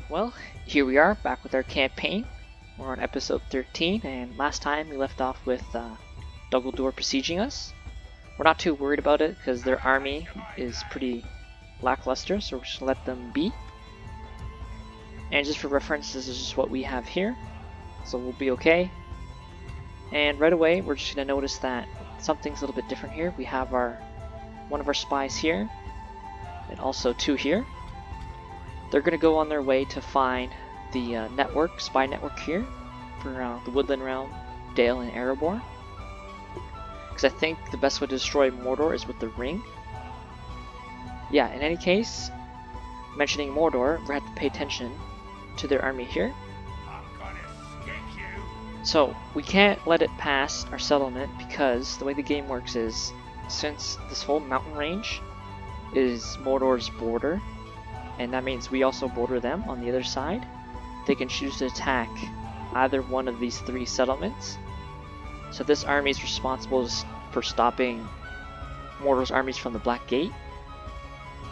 Well, here we are, back with our campaign. We're on episode 13, and last time we left off with Dumbledore besieging us. We're not too worried about it, because their army is pretty lackluster, so we're just gonna let them be. And just for reference, this is just what we have here, so we'll be okay. And right away, we're just gonna notice that something's a little bit different here. We have one of our spies here, and also two here. They're going to go on their way to find the spy network here for the Woodland Realm, Dale, and Erebor. Because I think the best way to destroy Mordor is with the ring. Yeah, in any case, mentioning Mordor, we have to pay attention to their army here. So, we can't let it pass our settlement because the way the game works is, since this whole mountain range is Mordor's border, and that means we also border them on the other side, they can choose to attack either one of these three settlements. So this army is responsible for stopping Mordor's armies from the Black Gate.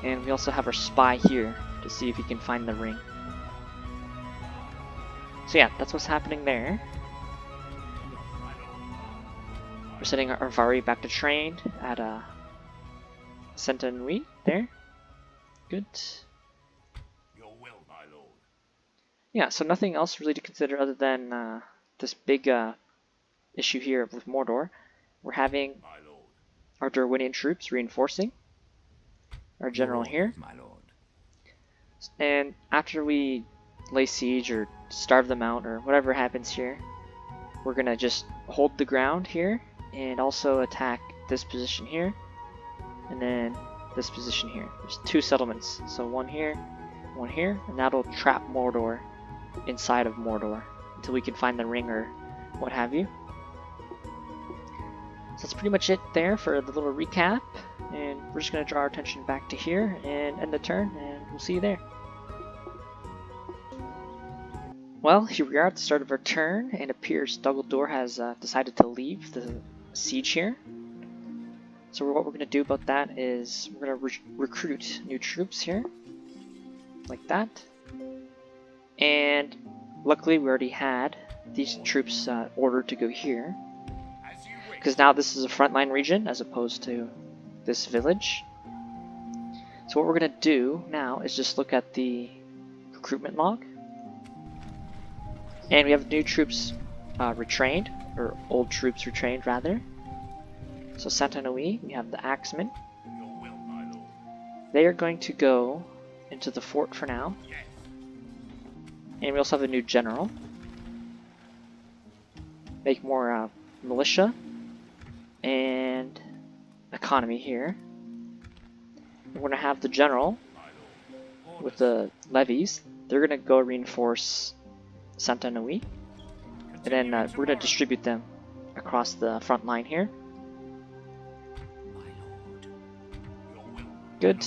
And we also have our spy here to see if he can find the ring. So yeah, that's what's happening there. We're sending our Avari back to train at Nurwe there. Good. Yeah, so nothing else really to consider other than this big issue here with Mordor. We're having our Dorwinion troops reinforcing our general here. And after we lay siege or starve them out or whatever happens here, we're going to just hold the ground here and also attack this position here and then this position here. There's two settlements, so one here, and that'll trap Mordor inside of Mordor until we can find the ring or what have you. So that's pretty much it there for the little recap, and we're just going to draw our attention back to here and end the turn, and we'll see you there. Well, here we are at the start of our turn, and it appears Dumbledore has decided to leave the siege here. So what we're going to do about that is we're going to recruit new troops here, like that. And luckily we already had these troops ordered to go here, because now this is a frontline region as opposed to this village. So what we're going to do now is just look at the recruitment log. And we have new troops retrained, or old troops retrained rather. So Nurwe, we have the Axemen. They are going to go into the fort for now. And we also have a new general. Make more militia and economy here. We're going to have the general with the levies. They're going to go reinforce Nurwe. And then we're going to distribute them across the front line here. Good.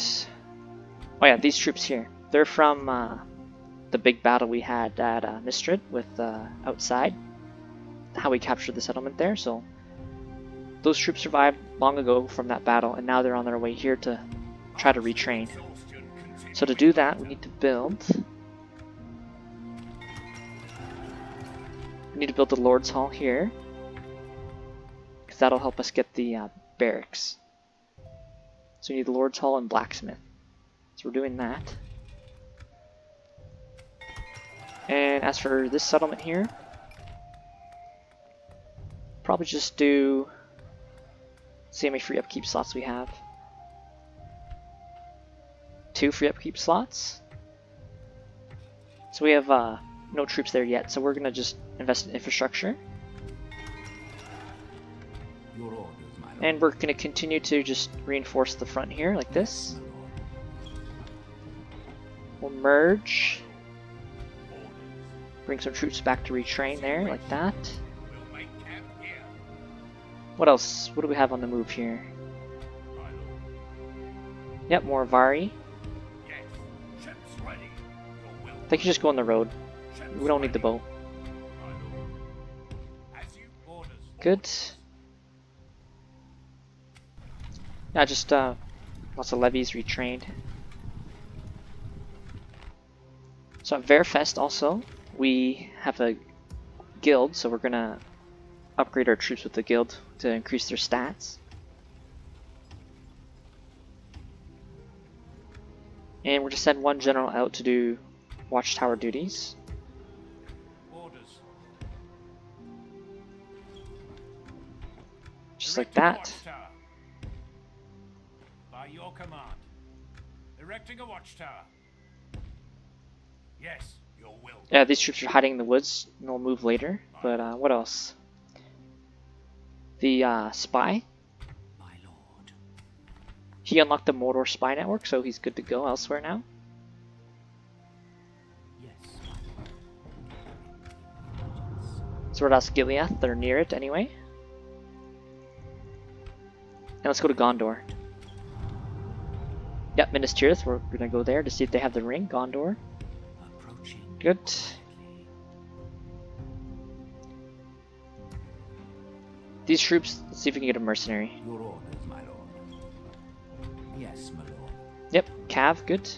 Oh yeah, these troops here. They're from the big battle we had at Mistrid with outside, how we captured the settlement there. So those troops survived long ago from that battle, and now they're on their way here to try to retrain. So to do that, we need to build the Lord's Hall here, because that'll help us get the barracks. So we need the Lord's Hall and blacksmith. So we're doing that. And as for this settlement here, probably just do, see how many free upkeep slots we have. 2 free upkeep slots. So we have no troops there yet, so we're going to just invest in infrastructure. And we're going to continue to just reinforce the front here like this. We'll merge. Bring some troops back to retrain there, like that. What else? What do we have on the move here? Yep, more Avari. They can just go on the road. We don't need the boat. Good. Yeah, just lots of levies retrained. So at Verfest also, we have a guild, so we're gonna upgrade our troops with the guild to increase their stats. And we're gonna send one general out to do watchtower duties. Orders. Just like that. By your command. Erecting a watchtower. Yes, your will. Yeah, these troops are hiding in the woods and they'll move later. But what else? The spy. My lord. He unlocked the Mordor spy network, so he's good to go elsewhere now. Yes. Seregost Gileath, they're near it anyway. And let's go to Gondor. Yep, Minas Tirith, we're gonna go there to see if they have the ring. Gondor. Good. These troops, let's see if we can get a mercenary. Your orders, my lord. Yes, my lord. Yep, Cav, good.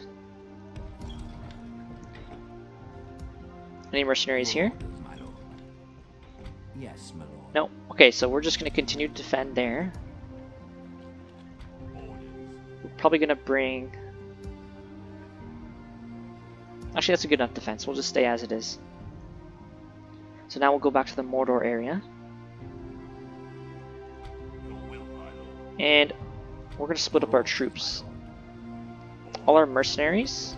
Any mercenaries here? Orders, my lord. Yes, my lord. No. Okay, so we're just gonna continue to defend there. We're probably gonna bring... Actually, that's a good enough defense. We'll just stay as it is. So now we'll go back to the Mordor area. And we're going to split up our troops. All our mercenaries,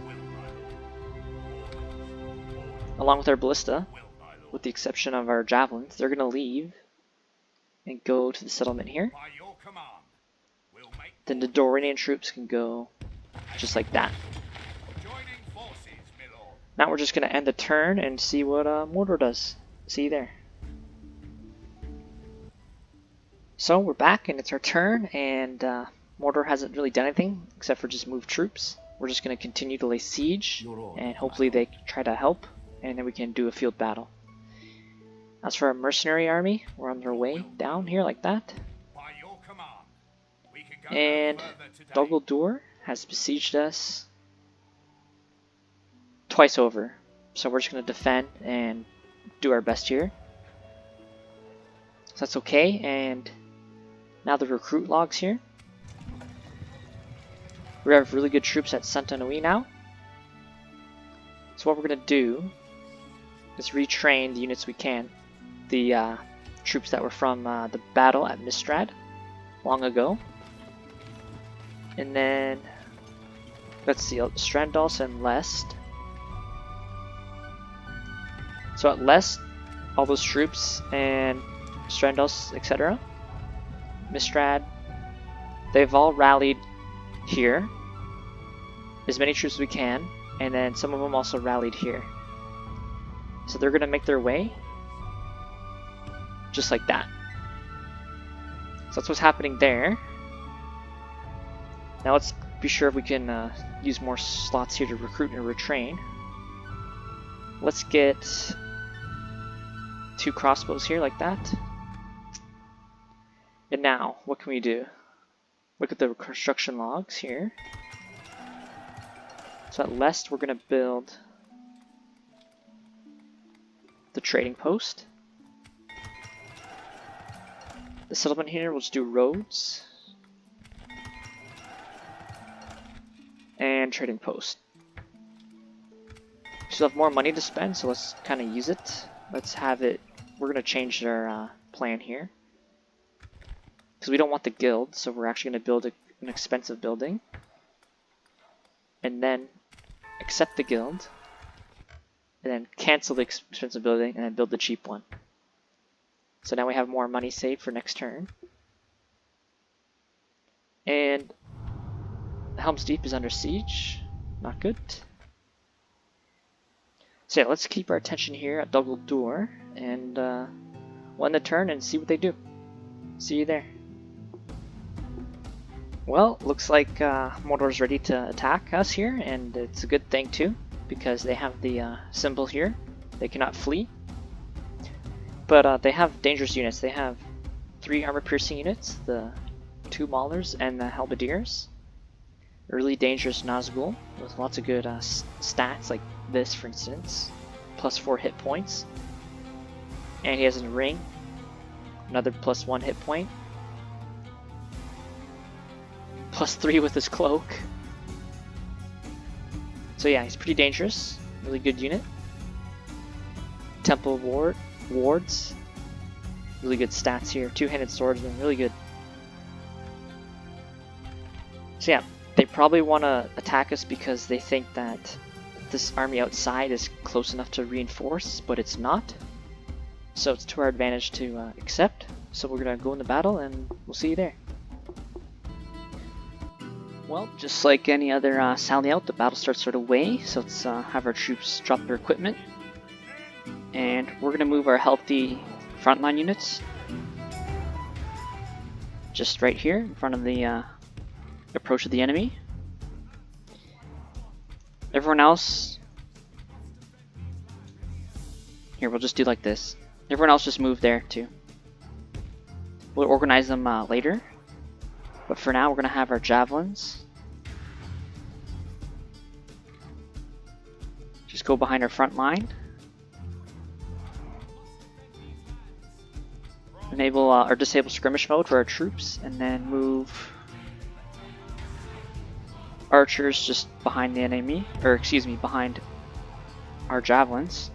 along with our ballista, with the exception of our javelins, they're going to leave and go to the settlement here. Then the Dorwinion troops can go just like that. Now we're just going to end the turn and see what Mordor does. See you there. So we're back and it's our turn, and Mordor hasn't really done anything except for just move troops. We're just going to continue to lay siege and hopefully they try to help, and then we can do a field battle. As for our mercenary army, we're on their way down here like that. And Dol has besieged us twice over, so we're just going to defend and do our best here. So that's okay. And now the recruit logs here. We have really good troops at Santanui now. So what we're going to do is retrain the units we can. The troops that were from the battle at Mistrad long ago. And then, let's see, Strandos and Lest. So at Lest, all those troops and Strandos, etc., Mistrad, they've all rallied here, as many troops as we can, and then some of them also rallied here. So they're going to make their way just like that. So that's what's happening there. Now let's be sure if we can use more slots here to recruit and retrain. Let's get 2 crossbows here like that. And now, what can we do? Look at the construction logs here. So at Lest, we're going to build the trading post. The settlement here, we'll just do roads. And trading post. We still have more money to spend, so let's kind of use it. Let's have it, we're going to change our plan here. Because we don't want the guild, so we're actually going to build an expensive building. And then accept the guild. And then cancel the expensive building, and then build the cheap one. So now we have more money saved for next turn. And Helm's Deep is under siege. Not good. So yeah, let's keep our attention here at Dol and we'll end the turn and see what they do. See you there. Well, looks like Mordor's ready to attack us here, and it's a good thing too, because they have the symbol here. They cannot flee. But they have dangerous units. They have 3 armor-piercing units, the 2 maulers, and the halberdiers. Early dangerous Nazgûl with lots of good stats, like this for instance. +4 hit points. And he has a ring. Another +1 hit point. +3 with his cloak. So yeah, he's pretty dangerous. Really good unit. Temple wards. Really good stats here. Two-handed swordsman, really good. So yeah, they probably want to attack us because they think that this army outside is close enough to reinforce, but it's not. So it's to our advantage to accept. So we're going to go into battle and we'll see you there. Well, just like any other sally out, the battle starts right away. So let's have our troops drop their equipment. And we're going to move our healthy frontline units just right here in front of the approach of the enemy. Everyone else, here we'll just do like this. Everyone else just move there too. We'll organize them later, but for now we're going to have our javelins just go behind our front line. Enable or disable skirmish mode for our troops, and then move archers just behind the enemy, or excuse me, behind our javelins.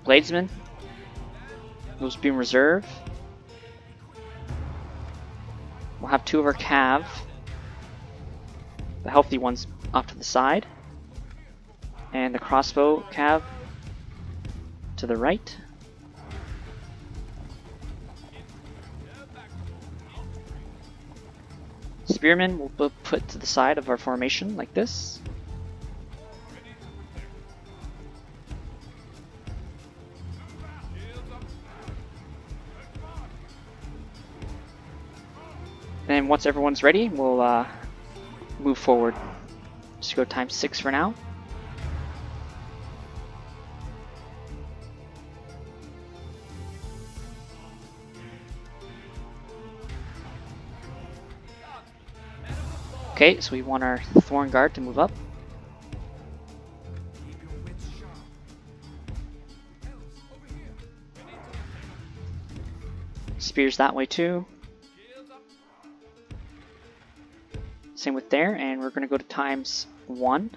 Bladesmen, those being reserve. We'll have 2 of our cav, the healthy ones, off to the side, and the crossbow cav to the right. Spearmen will be put to the side of our formation like this. And once everyone's ready, we'll move forward. Just go ×6 for now. Okay, so we want our Thorn Guard to move up. Spears that way too. Same with there, and we're going to go to ×1.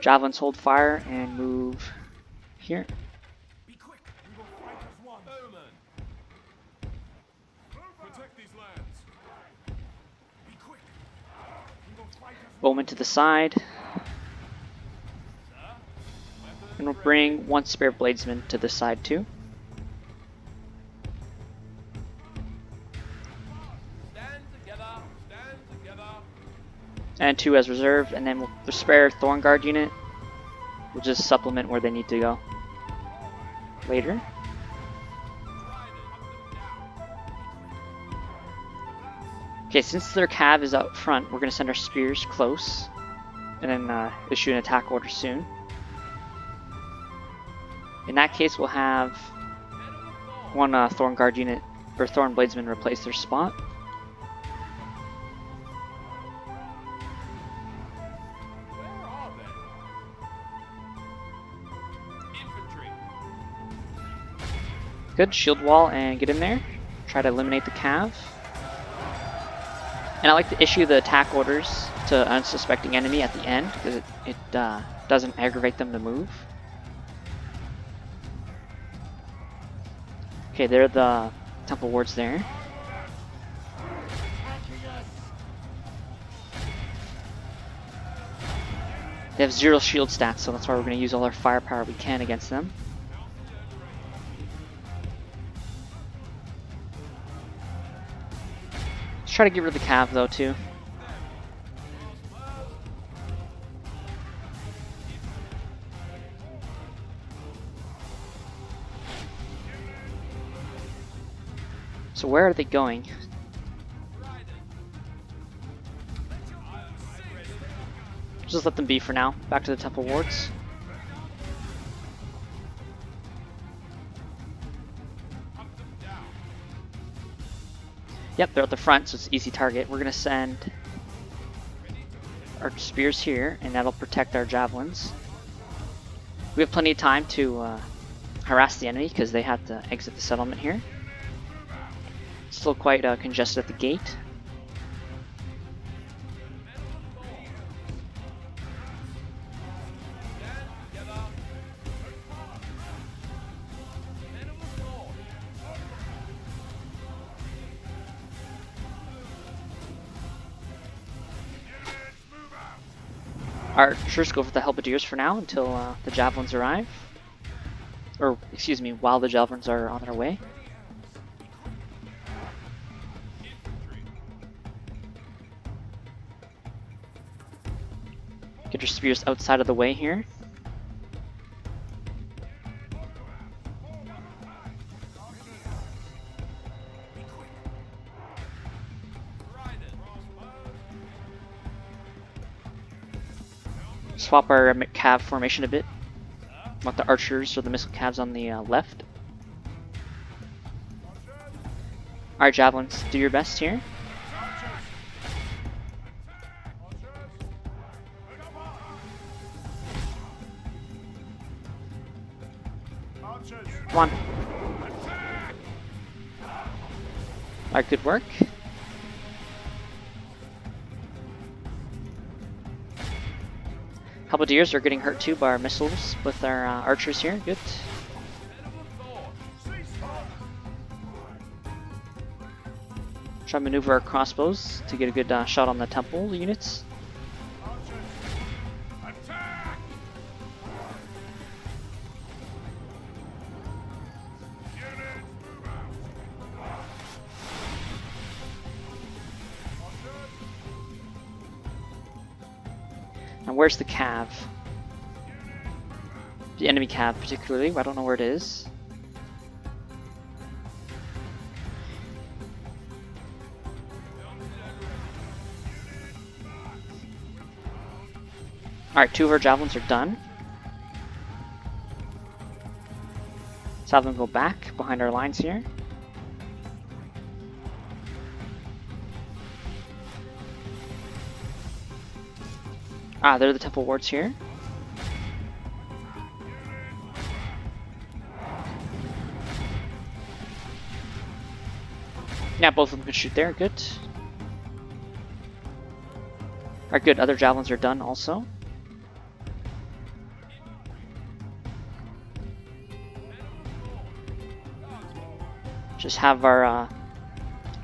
Javelins hold fire and move here. Bowman to the side. And we'll bring 1 spare bladesman to the side too. And 2 as reserve, and then we'll the spare Thorn Guard unit. We'll just supplement where they need to go later. Okay, since their cav is out front, we're going to send our spears close, and then issue an attack order soon. In that case, we'll have 1 Thorn Guard unit, or Thorn Bladesman, replace their spot. Good, shield wall and get in there. Try to eliminate the cav. And I like to issue the attack orders to unsuspecting enemy at the end, because it doesn't aggravate them to move. Okay, there are the temple wards there. They have 0 shield stats, so that's why we're going to use all our firepower we can against them. Let's try to get rid of the cav though too. So where are they going? Just let them be for now. Back to the temple wards. Yep, they're at the front, so it's an easy target. We're going to send our spears here, and that'll protect our javelins. We have plenty of time to harass the enemy because they have to exit the settlement here. Still quite congested at the gate. Archers go for the halberdiers for now until the javelins arrive. Or, excuse me, while the javelins are on their way. Get your spears outside of the way here. Swap our cav formation a bit. Want the archers or the missile calves on the left. Alright, javelins, do your best here. Come on. Alright, good work. Halberdiers are getting hurt too by our missiles with our archers here. Good. Try to maneuver our crossbows to get a good shot on the temple units. Now where's the cav? The enemy cav particularly, I don't know where it is. Alright, 2 of our javelins are done. Let's have them go back behind our lines here. Ah, they're the temple wards here. Yeah, both of them can shoot there, good. Alright, good, other javelins are done also. Just have our,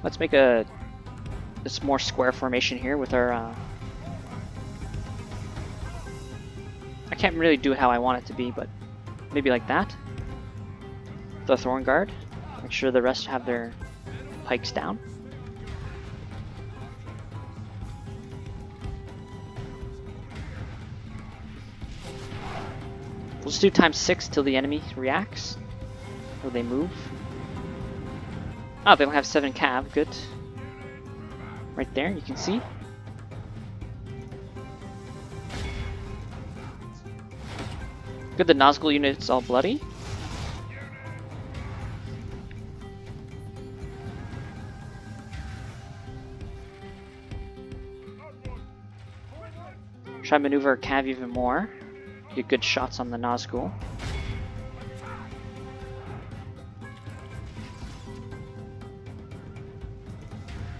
let's make this more square formation here with our, I can't really do it how I want it to be, but maybe like that. The Thorn Guard. Make sure the rest have their pikes down. We'll just do ×6 till the enemy reacts. Or they move. Oh, they don't have 7 cav, good. Right there, you can see. Good, the Nazgûl unit's all bloody. Try to maneuver our cav even more. Get good shots on the Nazgûl.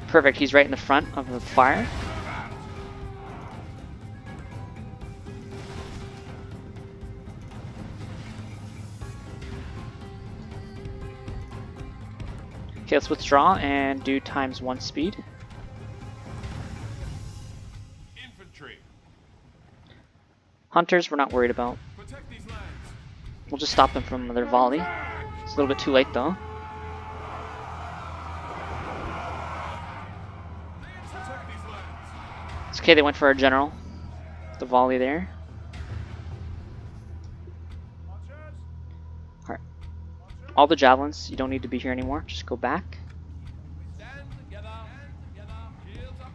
Perfect, he's right in the front of the fire. Okay, let's withdraw and do ×1 speed. Infantry. Hunters, we're not worried about. Protect these lands. We'll just stop them from their volley. It's a little bit too late though. Protect these lands. It's okay, they went for our general. The volley there. Alright. All the javelins, you don't need to be here anymore. Just go back. Stand together. Shields up.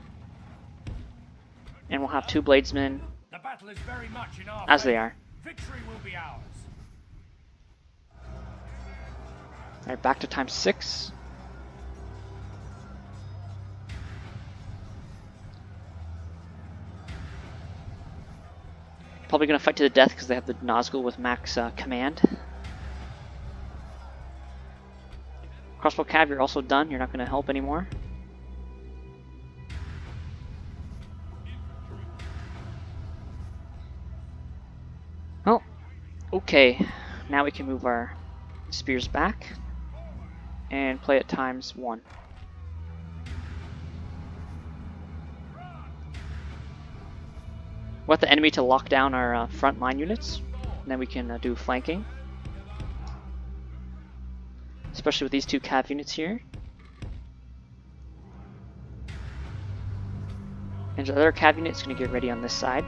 And we'll have 2 bladesmen The battle is very much in our as they favor. are. Victory will be ours. Alright, back to ×6. Probably going to fight to the death because they have the Nazgûl with max command. Crossbow Cav, you're also done. You're not going to help anymore. Well, okay. Now we can move our spears back and play it ×1. We want the enemy to lock down our front line units, and then we can do flanking. Especially with these two cav units here. And the other cav unit is going to get ready on this side.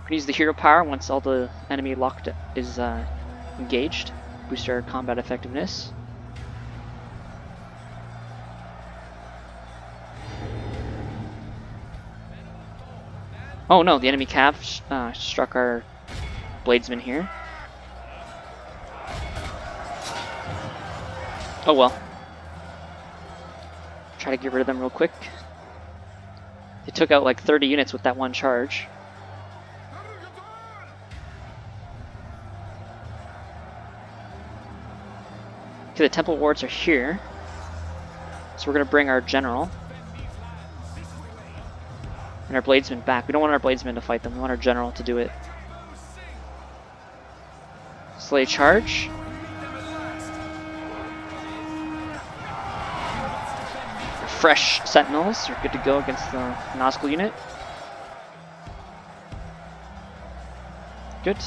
We can use the hero power once all the enemy locked is engaged. Boost our combat effectiveness. Oh no, the enemy cav struck our bladesman here. Oh well. Try to get rid of them real quick. They took out like 30 units with that one charge. Okay, the temple wards are here. So we're going to bring our general and our bladesman back. We don't want our bladesman to fight them. We want our general to do it. Slay charge. Fresh sentinels are good to go against the Nazgûl unit. Good.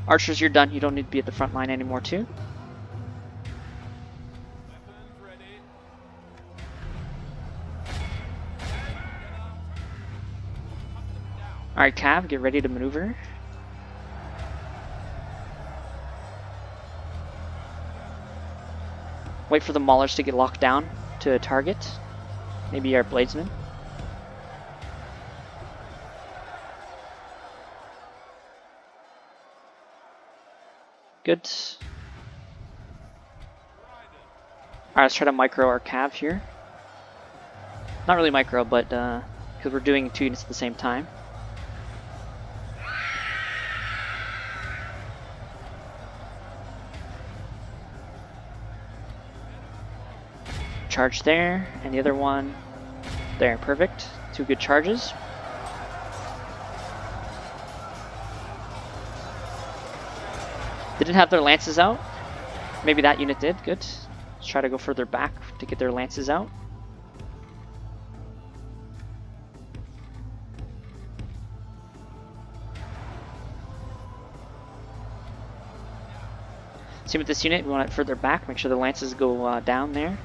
Archers, you're done. You don't need to be at the front line anymore too. Alright, Cav, get ready to maneuver. Wait for the maulers to get locked down to a target. Maybe our bladesman. Good. Alright, let's try to micro our cav here. Not really micro, but because we're doing 2 units at the same time. Charge there, and the other one there. Perfect. 2 good charges. They didn't have their lances out. Maybe that unit did. Good. Let's try to go further back to get their lances out. Same with this unit. We want it further back. Make sure the lances go down there.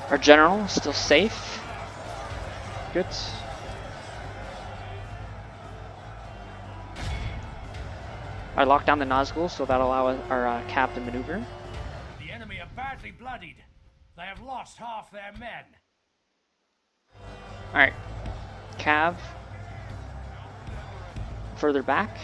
Our general is still safe. Good. I locked down the Nazgûl, so that'll allow our cav to maneuver. The enemy are badly bloodied. They have lost half their men. Alright. Cav. Further back.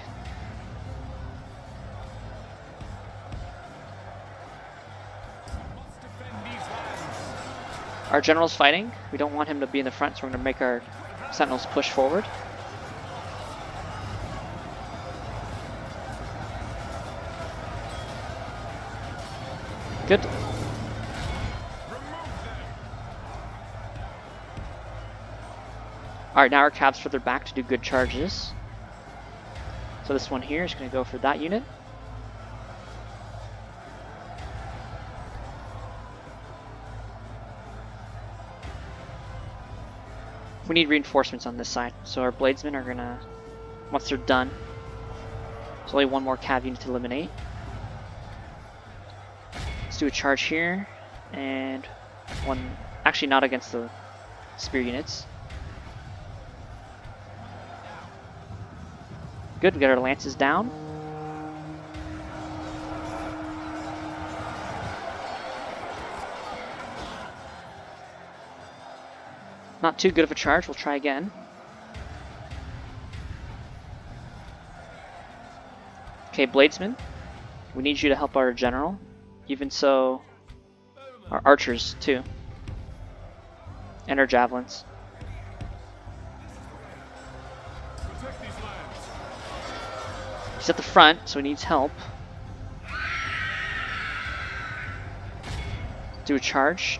Our general's fighting. We don't want him to be in the front, so we're going to make our sentinels push forward. Good. Alright, now our cav's further back to do good charges. So this one here is going to go for that unit. We need reinforcements on this side, so our bladesmen are gonna, once they're done, there's only one more cav unit to eliminate. Let's do a charge here, and one, actually not against the spear units. Good, we got our lances down. Not too good of a charge, we'll try again. Okay, Bladesman, we need you to help our general. Even so, our archers too. And our javelins. Protect these lands. He's at the front, so he needs help. Do a charge.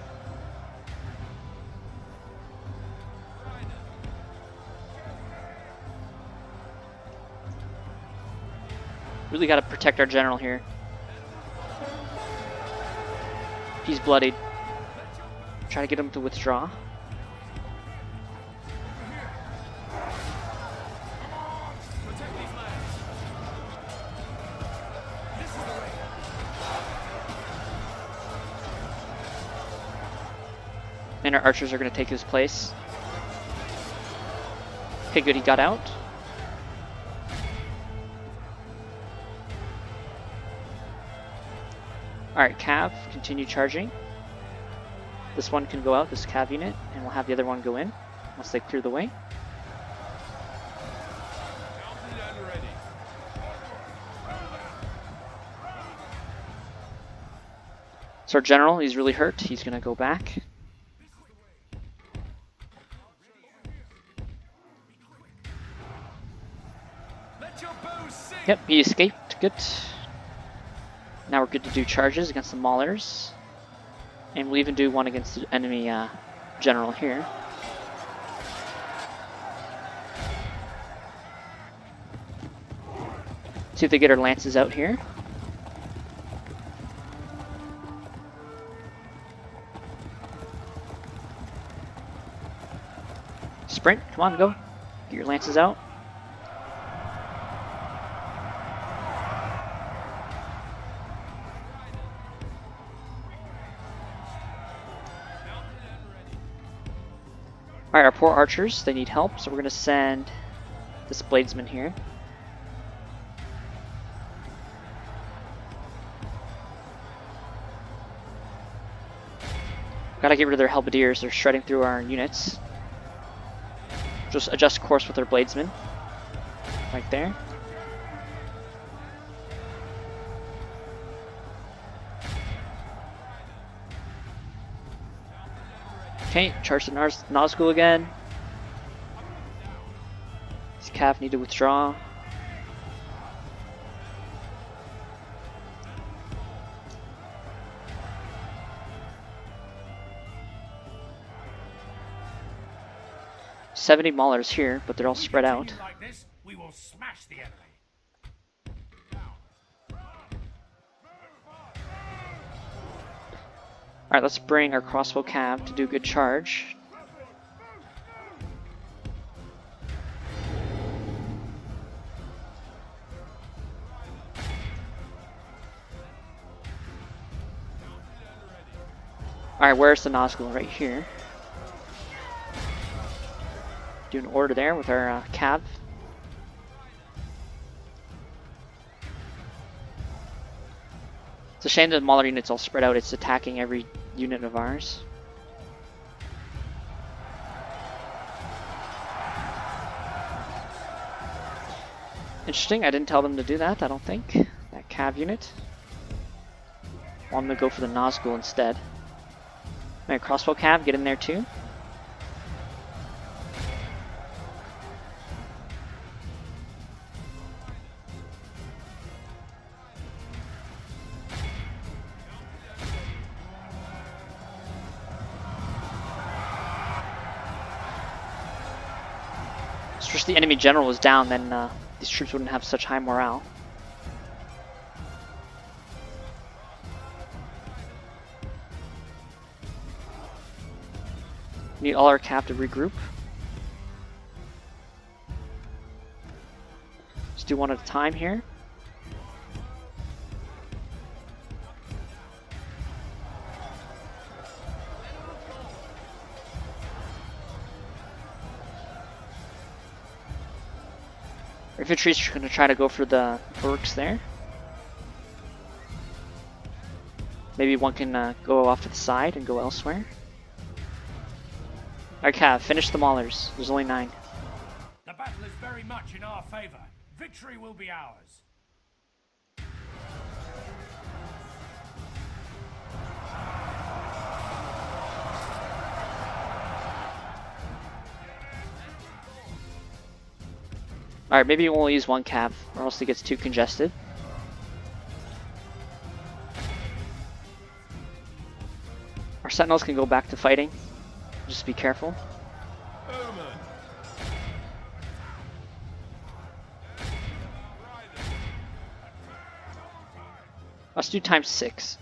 Really got to protect our general here. He's bloodied. Try to get him to withdraw. Protect these lands. This is the way. And our archers are going to take his place. Okay, good, he got out. Alright, Cav, continue charging. This one can go out, this Cav unit, and we'll have the other one go in once they clear the way. Mounted and ready. So our general, he's really hurt. He's going to go back. Let your bows sing. Yep, he escaped. Good. Now we're good to do charges against the Maulers. And we'll even do one against the enemy general here. See if they get our lances out here. Sprint, come on, go. Get your lances out. Alright, our poor archers, they need help, so we're going to send this Bladesman here. Gotta get rid of their halberdiers, they're shredding through our units. Just adjust course with our Bladesman. Right there. Okay, charge the Nazgûl again. These Cav need to withdraw. "70 Maulers here, but they're all spread out. Like this, we will smash the enemy. Alright, let's bring our crossbow Cav to do a good charge. Alright, where's the Nazgûl? Right here. Do an order there with our Cav. It's a shame that the Mauler unit's all spread out. It's attacking every unit of ours. Interesting, I didn't tell them to do that, I don't think. That Cav unit. Want them to go for the Nazgûl instead. Alright, crossbow Cav, get in there too. If the enemy general was down, then these troops wouldn't have such high morale. We need all our Cav to regroup. Let's do one at a time here. Infantry's going to try to go for the works there. Maybe one can go off to the side and go elsewhere. Alright, Cav, finish the Maulers. There's only 9. The battle is very much in our favor. Victory will be ours. Alright, maybe we'll use one cav, or else it gets too congested. Our sentinels can go back to fighting. Just be careful. Omen. Let's do times 6.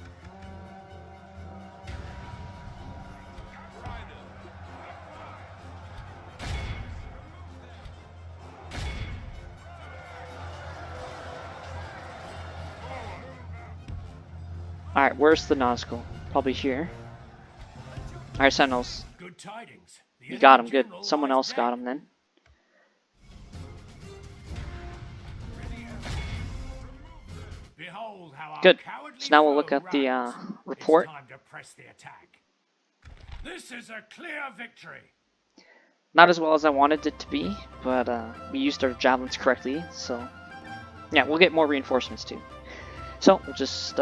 Alright, where's the Nazgûl? Probably here. Alright, sentinels. Good tidings. The You got him, enemy good. general Someone lies else dead. got him then. Behold how our Good. cowardly So now we'll look foe at the runs. report. It's time to press the attack. This is a clear victory. Not as well as I wanted it to be, but we used our javelins correctly, so yeah, we'll get more reinforcements too. So we'll just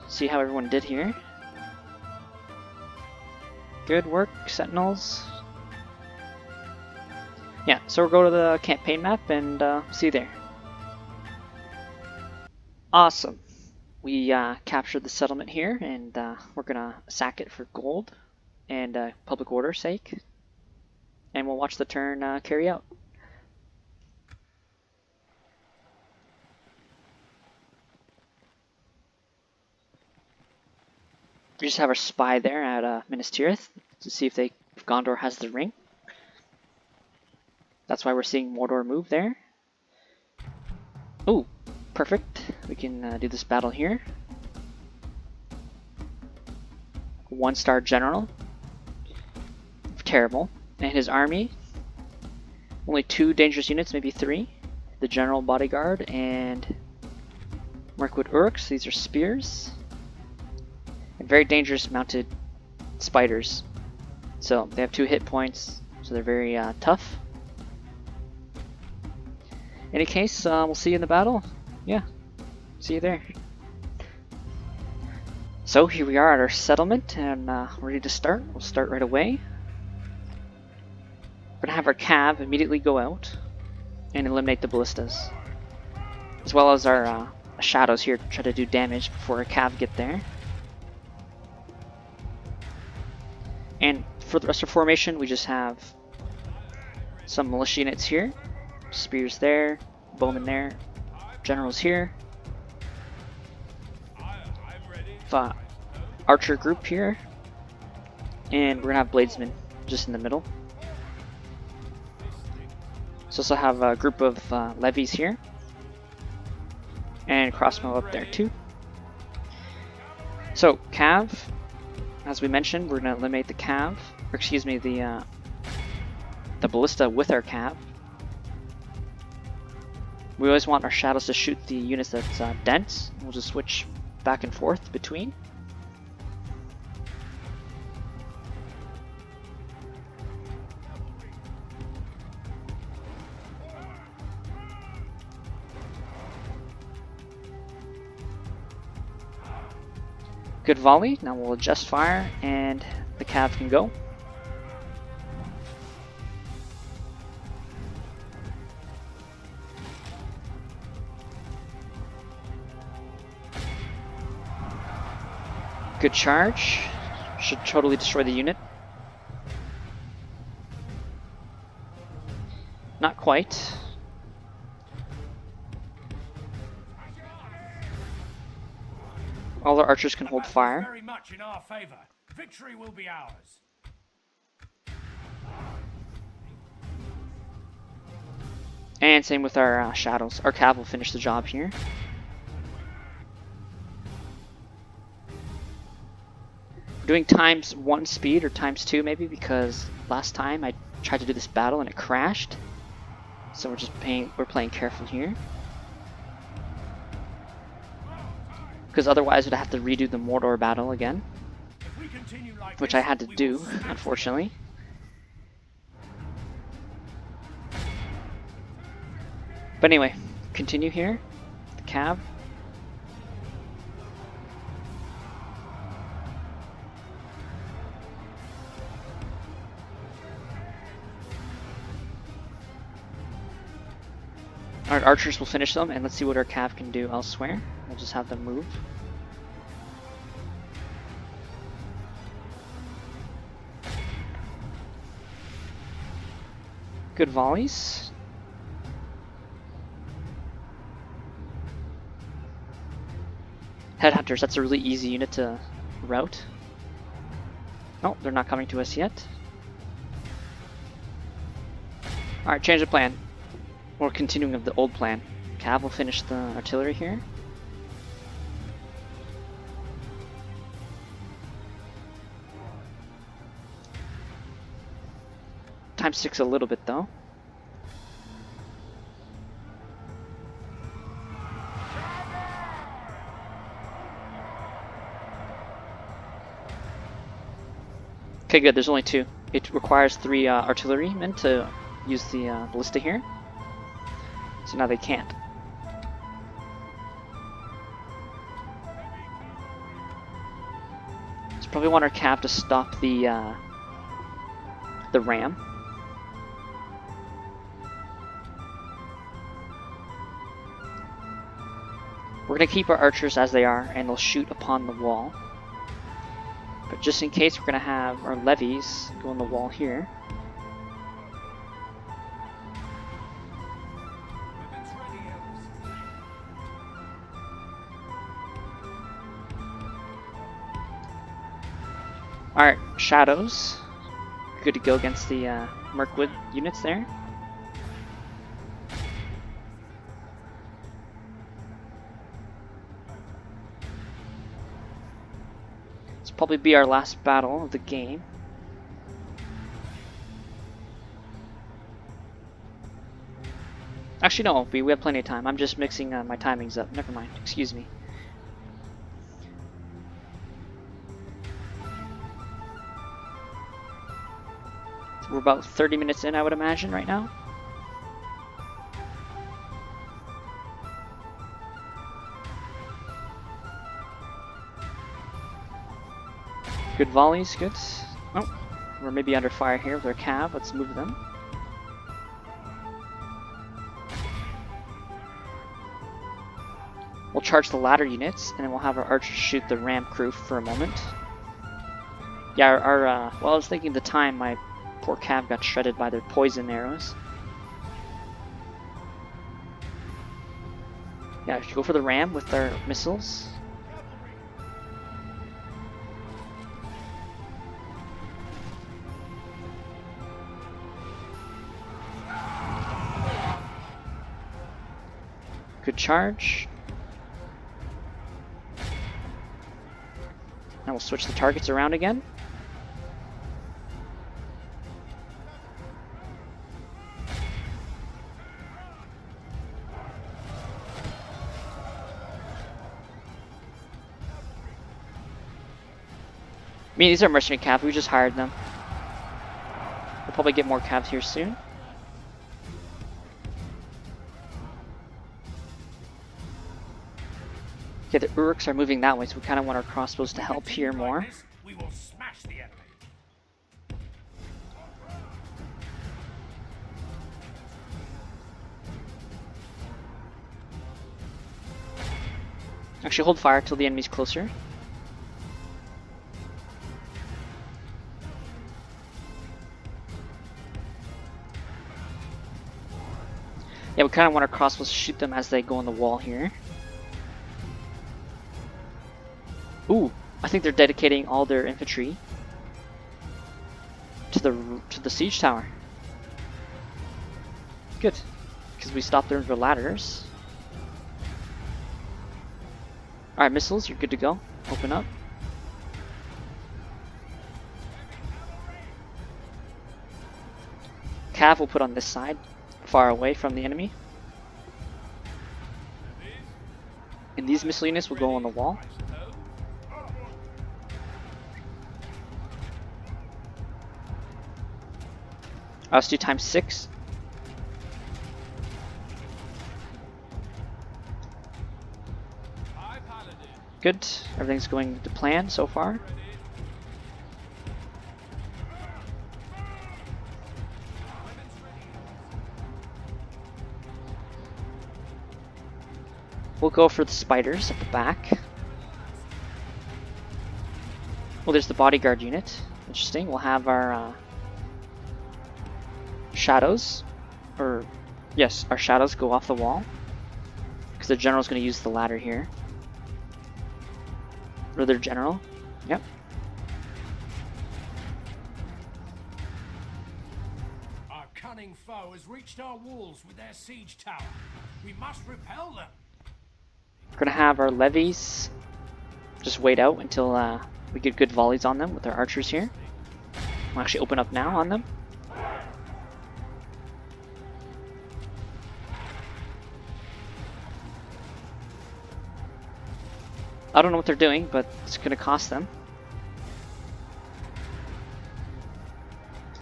see how everyone did here. Good work, sentinels. Yeah, so we'll go to the campaign map and see you there. Awesome. We captured the settlement here, and we're gonna sack it for gold and public order's sake. And we'll watch the turn carry out. We just have our spy there at Minas Tirith to see if Gondor has the ring. That's why we're seeing Mordor move there. Ooh, perfect. We can do this battle here. 1-star general. Terrible. And his army. Only 2 dangerous units, maybe 3. The general bodyguard and Mirkwood Uruks. These are spears. And very dangerous mounted spiders. So they have 2 hit points, so they're very tough. In any case, we'll see you in the battle. Yeah, see you there. So here we are at our settlement, and ready to start. We'll start right away. We're gonna have our cav immediately go out and eliminate the ballistas, as well as our shadows here to try to do damage before our cav get there. And for the rest of formation, we just have some militia units here. Spears there, bowmen there, generals here. Archer group here. And we're gonna have bladesmen just in the middle. So also have a group of levies here. And crossbow up there too. So, cav. As we mentioned, we're going to eliminate the cav, or excuse me, the ballista with our cav. We always want our shadows to shoot the units that's dense. We'll just switch back and forth between. Good volley. Now we'll adjust fire and the cav can go. Good charge. Should totally destroy the unit. Not quite. All our archers can hold fire. Very much in our favor. Victory will be ours. And same with our shadows. Our cav will finish the job here. We're doing ×1 speed or ×2 maybe, because last time I tried to do this battle and it crashed. So we're playing careful here. Because otherwise we'd have to redo the Mordor battle again, which I had to do, unfortunately. But anyway, continue here. The cav. Our archers will finish them, and let's see what our cav can do elsewhere. We'll just have them move. Good volleys. Headhunters, that's a really easy unit to rout. No, they're not coming to us yet. Alright, change the plan. We're continuing of the old plan. Cav will finish the artillery here. Times 6 a little bit though. Okay, good. There's only 2. It requires 3 artillerymen to use the ballista here. So now they can't. So probably want our cav to stop the ram. We're going to keep our archers as they are, and they'll shoot upon the wall. But just in case, we're going to have our levies go on the wall here. Alright, shadows. Good to go against the Mirkwood units there. Probably be our last battle of the game. Actually, no, we have plenty of time. I'm just mixing my timings up. Never mind. Excuse me. So we're about 30 minutes in, I would imagine, right now. Good volleys, good. Oh, we're maybe under fire here with our cav. Let's move them. We'll charge the ladder units, and then we'll have our archers shoot the ram crew for a moment. Yeah, well, I was thinking the time my poor cav got shredded by their poison arrows. Yeah, we should go for the ram with their missiles. Good charge. Now we'll switch the targets around again. I mean, these are mercenary cav, we just hired them. We'll probably get more cabs here soon. Okay, the Uruks are moving that way, so we kind of want our crossbows to help here more. We will smash the enemy. Actually, hold fire till the enemy's closer. Yeah, we kind of want our crossbows to shoot them as they go on the wall here. Ooh, I think they're dedicating all their infantry to the siege tower. Good, because we stopped their ladders. Alright, missiles, you're good to go. Open up. Cav will put on this side, far away from the enemy. And these missile units will go on the wall. Let's do times 6. Good. Everything's going to plan so far. We'll go for the spiders at the back. Well, there's the bodyguard unit. Interesting. We'll have our shadows, or yes, our shadows go off the wall, because the general's going to use the ladder here. Or their general. Yep. Our cunning foe has reached our walls with their siege tower. We must repel them. We're going to have our levies just wait out until we get good volleys on them with our archers here. We'll actually open up now on them. I don't know what they're doing, but it's going to cost them.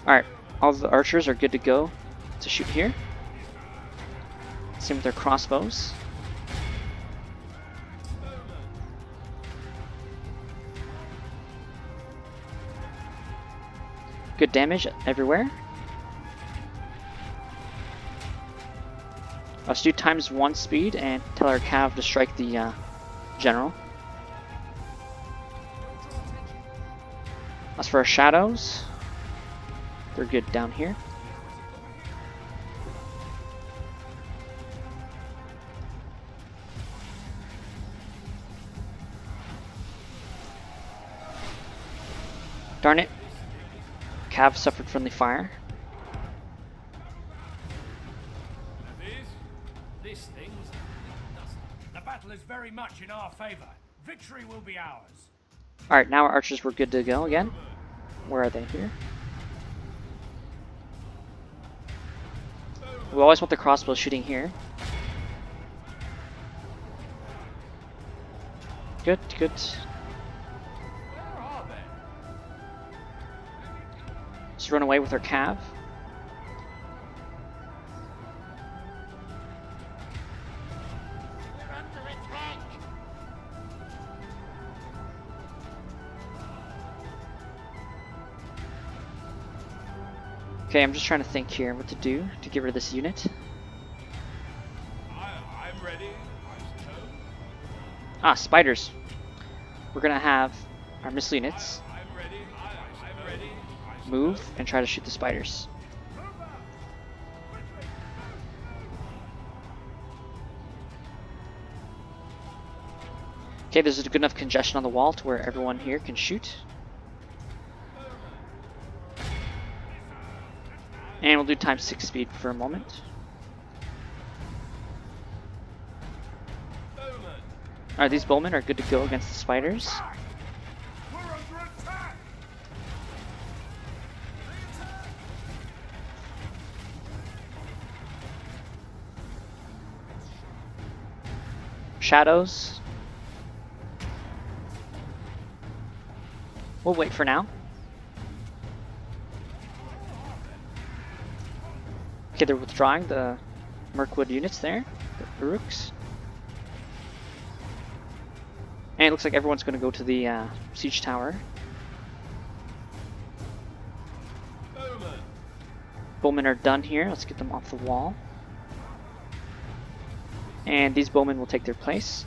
Alright, all the archers are good to go to shoot here. Same with their crossbows. Good damage everywhere. Let's do ×1 speed and tell our cav to strike the general. As for our shadows, they're good down here. Darn it. Cav suffered friendly fire. The battle is very much in our favor. Victory will be ours. Alright, now our archers were good to go again. Where are they? Here. We always want the crossbow shooting here. Good, good. Where are they? Let's run away with our cav. We're under attack. Okay, I'm just trying to think here what to do to get rid of this unit. I'm ready, I suppose. Ah, spiders. We're gonna have our missile units I'm ready. I'm ready. move and try to shoot the spiders. Okay, there's a good enough congestion on the wall to where everyone here can shoot. And we'll do ×6 speed for a moment. Alright, these bowmen are good to go against the spiders. We're under attack. Shadows. We'll wait for now. Okay, they're withdrawing the Mirkwood units there, the Uruks. And it looks like everyone's going to go to the siege tower. Bowmen are done here. Let's get them off the wall. And these bowmen will take their place.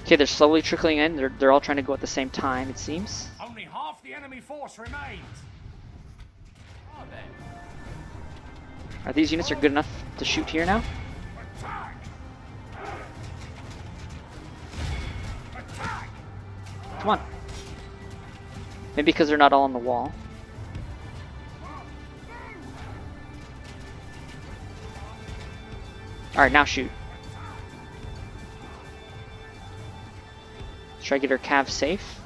Okay, they're slowly trickling in. They're all trying to go at the same time, it seems. Only half the enemy force remains. Are these units good enough to shoot here now? Attack! Attack! Come on. Maybe because they're not all on the wall. Alright, now shoot. Let's try to get our cav safe.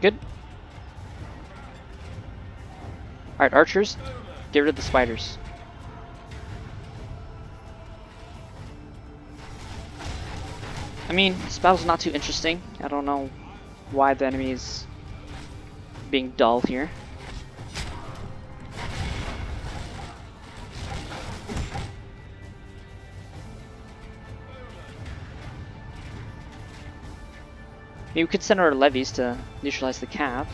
Good. Alright, archers, get rid of the spiders. I mean, this battle's not too interesting. I don't know why the enemy is being dull here. Maybe we could send our levies to neutralize the cav.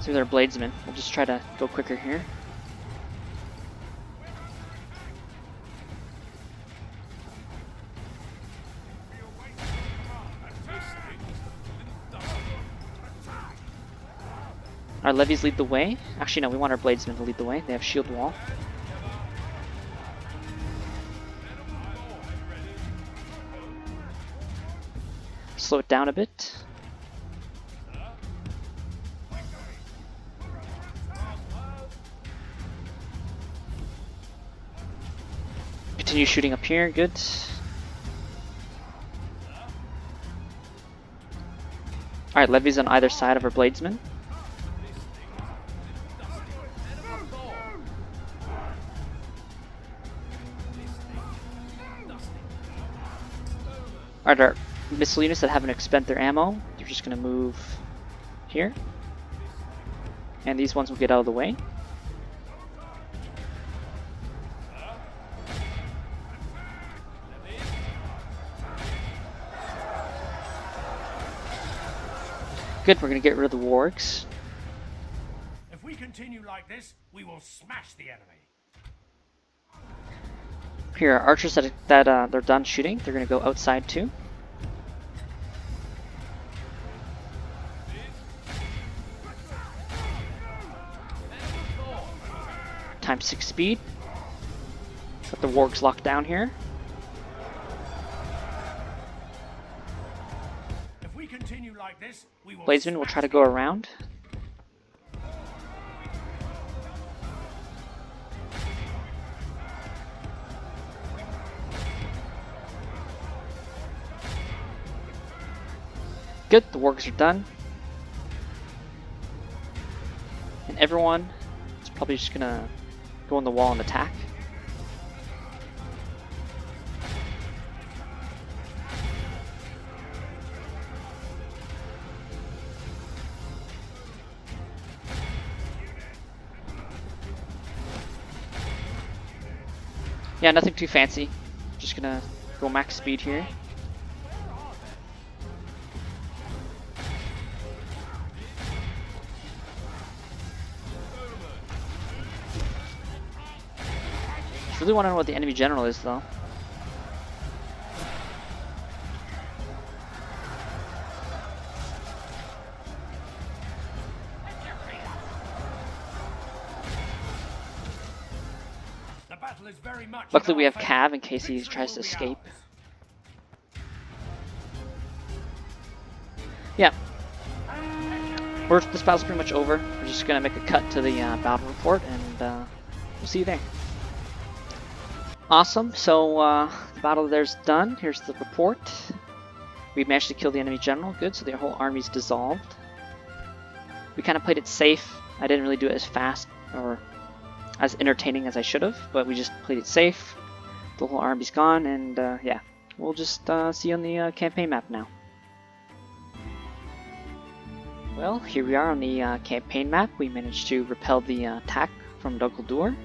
So they're bladesmen. We'll just try to go quicker here. Our levies lead the way. Actually, no, we want our bladesmen to lead the way. They have shield wall. Slow it down a bit. Continue shooting up here, good. Alright, levies on either side of our bladesmen. Alright, our missile units that haven't expended their ammo, they're just going to move here. And these ones will get out of the way. Good, we're going to get rid of the wargs. If we continue like this, we will smash the enemy. Here are archers that they're done shooting. They're going to go outside too. Times 6 speed. Got the wargs locked down here. If we continue like this, we will Bladesmen will try to go around. Good, the wargs are done. And everyone is probably just gonna go on the wall and attack. Yeah, nothing too fancy. Just gonna go max speed here. I really want to know what the enemy general is, though. The battle is very much Luckily, we have Cav in case he tries to escape. Yeah. This battle's pretty much over. We're just gonna make a cut to the battle report, and we'll see you there. Awesome, so the battle there's done. Here's the report. We managed to kill the enemy general, good, so their whole army's dissolved. We kind of played it safe. I didn't really do it as fast or as entertaining as I should have, but we just played it safe. The whole army's gone, and yeah, we'll just see you on the campaign map now. Well, here we are on the campaign map. We managed to repel the attack from Nazgûl.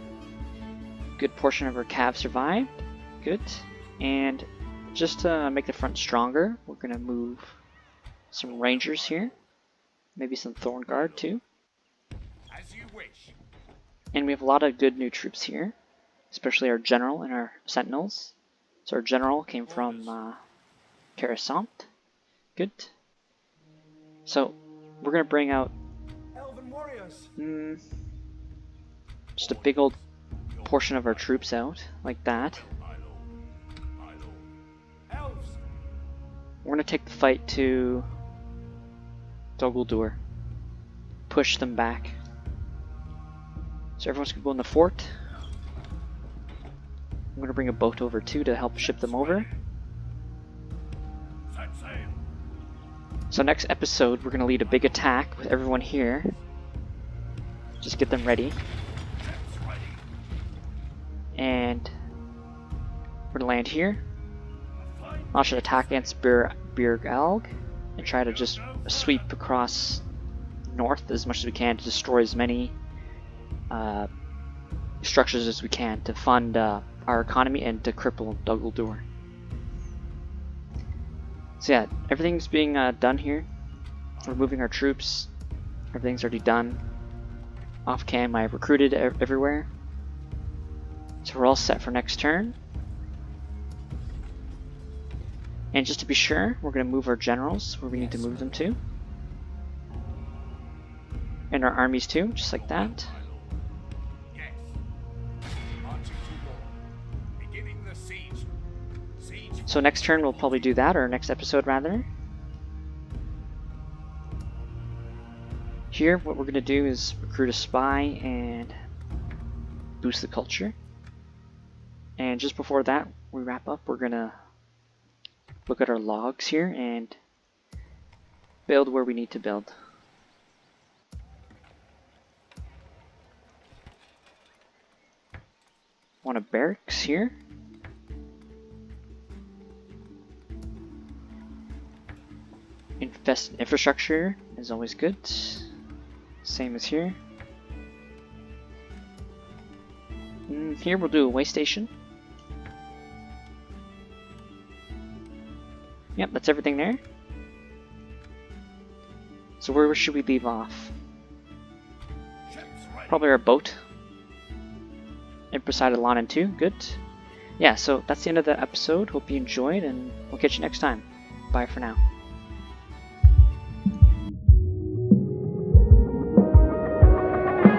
Good portion of our cav survived. Good. And just to make the front stronger, we're going to move some rangers here. Maybe some Thorn Guard too. As you wish. And we have a lot of good new troops here, especially our general and our sentinels. So our general came from Coruscant. Good. So we're going to bring out Elven warriors. just a big old portion of our troops out, like that. Elves. We're going to take the fight to Nazgûl. Push them back. So everyone's going to go in the fort. I'm going to bring a boat over too to help ship them over. Set sail. So next episode we're going to lead a big attack with everyone here. Just get them ready. Ships ready. And we're going to land here. Launch an attack against Birgalg and try to just sweep across north as much as we can to destroy as many structures as we can to fund our economy and to cripple Nazgûl. So yeah, everything's being done here. We're moving our troops. Everything's already done. Off cam, I recruited everywhere. So we're all set for next turn. And just to be sure, we're going to move our generals where we need to move them to. And our armies too, just like that. Yes. Marching to war. Beginning the siege. Siege. So next turn we'll probably do that, or next episode rather. Here, what we're going to do is recruit a spy and boost the culture. And just before that, we wrap up, we're going to look at our logs here and build where we need to build. Want a barracks here. Invest in infrastructure is always good. Same as here. Here we'll do a way station. Yep, that's everything there. So where should we leave off? Probably our boat. And beside Alanin too, good. Yeah, so that's the end of the episode. Hope you enjoyed, and we'll catch you next time. Bye for now.